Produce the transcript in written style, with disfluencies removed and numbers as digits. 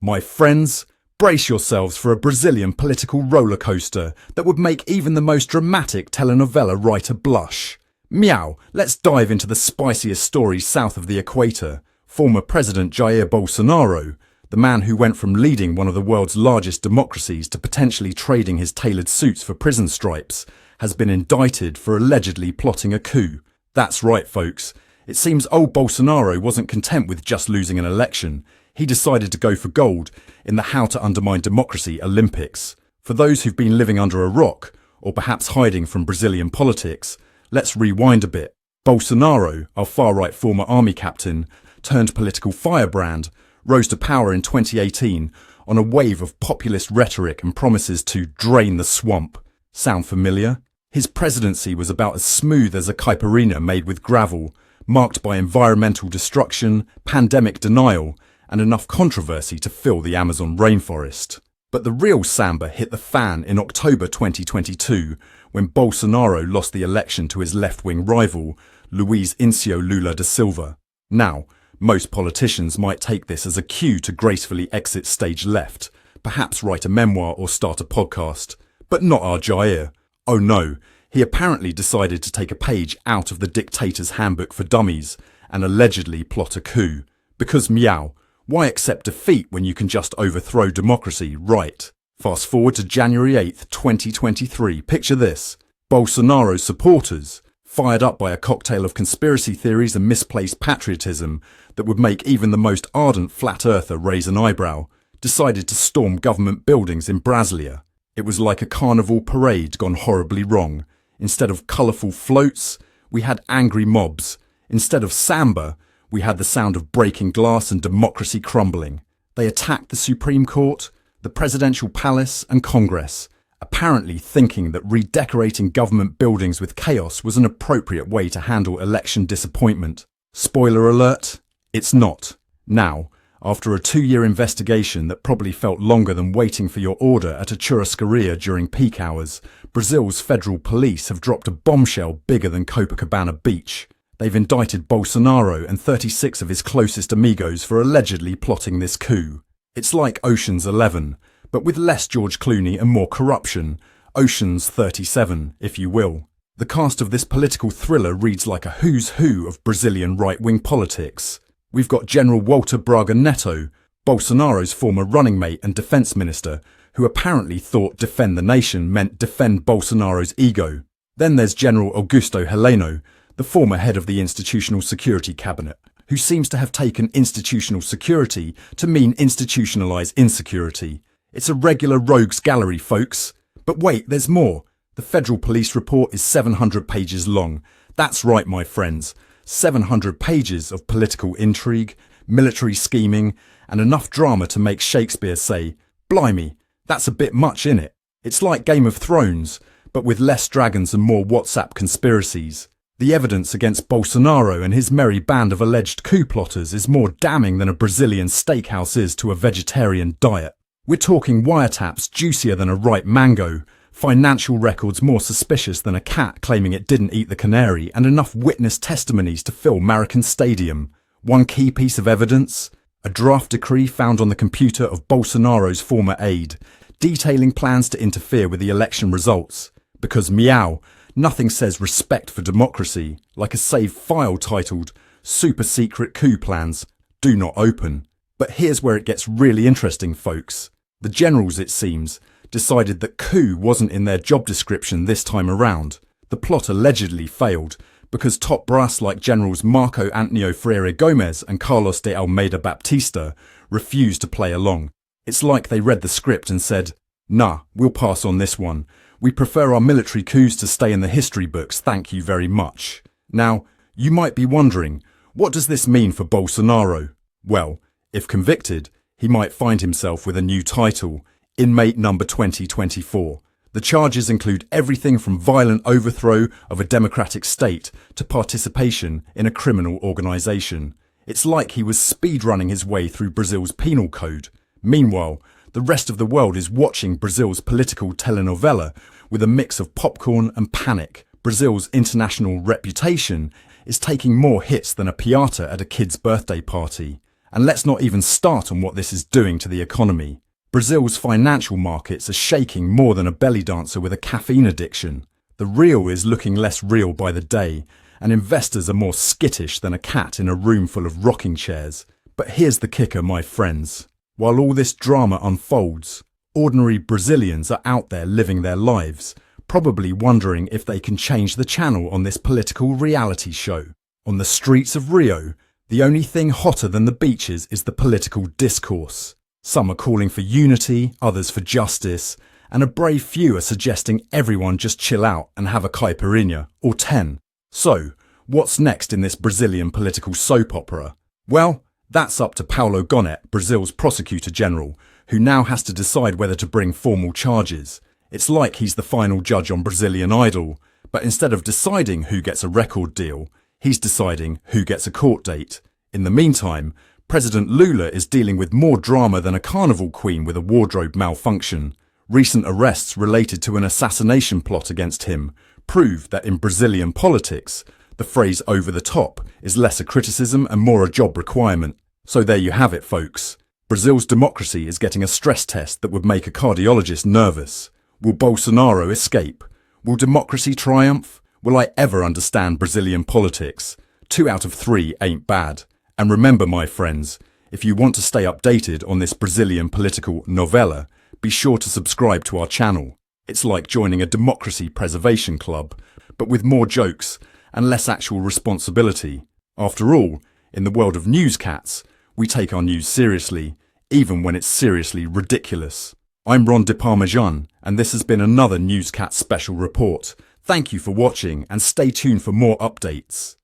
My friends, brace yourselves for a Brazilian political roller coaster that would make even the most dramatic telenovela writer blush. Meow, let's dive into the spiciest stories south of the equator. Former President Jair Bolsonaro, the man who went from leading one of the world's largest democracies to potentially trading his tailored suits for prison stripes, has been indicted for allegedly plotting a coup. That's right, folks. It seems old Bolsonaro wasn't content with just losing an election. He decided to go for gold in the How to Undermine Democracy Olympics. For those who've been living under a rock, or perhaps hiding from Brazilian politics, let's rewind a bit. Bolsonaro, our far-right former army captain, turned political firebrand, rose to power in 2018 on a wave of populist rhetoric and promises to drain the swamp. Sound familiar? His presidency was about as smooth as a caipirinha made with gravel, marked by environmental destruction, pandemic denial, and enough controversy to fill the Amazon rainforest. But the real samba hit the fan in October 2022, when Bolsonaro lost the election to his left-wing rival, Luiz Inácio Lula da Silva. Now, most politicians might take this as a cue to gracefully exit stage left, perhaps write a memoir or start a podcast. But not our Jair. Oh no, he apparently decided to take a page out of the dictator's handbook for dummies and allegedly plot a coup. Because meow, why accept defeat when you can just overthrow democracy, right? Fast forward to January 8th, 2023. Picture this. Bolsonaro's supporters, fired up by a cocktail of conspiracy theories and misplaced patriotism that would make even the most ardent flat earther raise an eyebrow, decided to storm government buildings in Brasilia. It was like a carnival parade gone horribly wrong. Instead of colourful floats, we had angry mobs. Instead of samba, we had the sound of breaking glass and democracy crumbling. They attacked the Supreme Court, the Presidential Palace and Congress, apparently thinking that redecorating government buildings with chaos was an appropriate way to handle election disappointment. Spoiler alert, it's not. Now, after a 2-year investigation that probably felt longer than waiting for your order at a churrascaria during peak hours, Brazil's federal police have dropped a bombshell bigger than Copacabana Beach. They've indicted Bolsonaro and 36 of his closest amigos for allegedly plotting this coup. It's like Ocean's 11, but with less George Clooney and more corruption. Ocean's 37, if you will. The cast of this political thriller reads like a who's who of Brazilian right-wing politics. We've got General Walter Braga Netto, Bolsonaro's former running mate and defence minister, who apparently thought defend the nation meant defend Bolsonaro's ego. Then there's General Augusto Heleno, the former head of the Institutional Security Cabinet, who seems to have taken institutional security to mean institutionalised insecurity. It's a regular rogues gallery, folks. But wait, there's more. The federal police report is 700 pages long. That's right, my friends. 700 pages of political intrigue, military scheming, and enough drama to make Shakespeare say, "Blimey, that's a bit much, innit?" It's like Game of Thrones, but with less dragons and more WhatsApp conspiracies. The evidence against Bolsonaro and his merry band of alleged coup plotters is more damning than a Brazilian steakhouse is to a vegetarian diet. We're talking wiretaps juicier than a ripe mango, financial records more suspicious than a cat claiming it didn't eat the canary, and enough witness testimonies to fill Marathon Stadium. One key piece of evidence? A draft decree found on the computer of Bolsonaro's former aide, detailing plans to interfere with the election results. Because meow, nothing says respect for democracy like a saved file titled Super Secret Coup Plans, Do Not Open. But here's where it gets really interesting, folks. The generals, it seems, decided that coup wasn't in their job description this time around. The plot allegedly failed because top brass like Generals Marco Antonio Freire Gomes and Carlos de Almeida Baptista refused to play along. It's like they read the script and said, "Nah, we'll pass on this one. We prefer our military coups to stay in the history books, thank you very much." Now, you might be wondering, what does this mean for Bolsonaro? Well, if convicted, he might find himself with a new title, Inmate Number 2024. The charges include everything from violent overthrow of a democratic state to participation in a criminal organisation. It's like he was speedrunning his way through Brazil's penal code. Meanwhile, the rest of the world is watching Brazil's political telenovela with a mix of popcorn and panic. Brazil's international reputation is taking more hits than a piñata at a kid's birthday party. And let's not even start on what this is doing to the economy. Brazil's financial markets are shaking more than a belly dancer with a caffeine addiction. The real is looking less real by the day, and investors are more skittish than a cat in a room full of rocking chairs. But here's the kicker, my friends. While all this drama unfolds, ordinary Brazilians are out there living their lives, probably wondering if they can change the channel on this political reality show. On the streets of Rio, the only thing hotter than the beaches is the political discourse. Some are calling for unity, others for justice, and a brave few are suggesting everyone just chill out and have a caipirinha, or 10. So, what's next in this Brazilian political soap opera? Well, that's up to Paulo Gonet, Brazil's Prosecutor-General, who now has to decide whether to bring formal charges. It's like he's the final judge on Brazilian Idol, but instead of deciding who gets a record deal, he's deciding who gets a court date. In the meantime, President Lula is dealing with more drama than a carnival queen with a wardrobe malfunction. Recent arrests related to an assassination plot against him prove that in Brazilian politics, the phrase over the top is less a criticism and more a job requirement. So there you have it, folks. Brazil's democracy is getting a stress test that would make a cardiologist nervous. Will Bolsonaro escape? Will democracy triumph? Will I ever understand Brazilian politics? 2 out of 3 ain't bad. And remember, my friends, if you want to stay updated on this Brazilian political novella, be sure to subscribe to our channel. It's like joining a democracy preservation club, but with more jokes and less actual responsibility. After all, in the world of newscats, we take our news seriously, even when it's seriously ridiculous. I'm Ron de Parmesan, and this has been another Newscat special report. Thank you for watching, and stay tuned for more updates.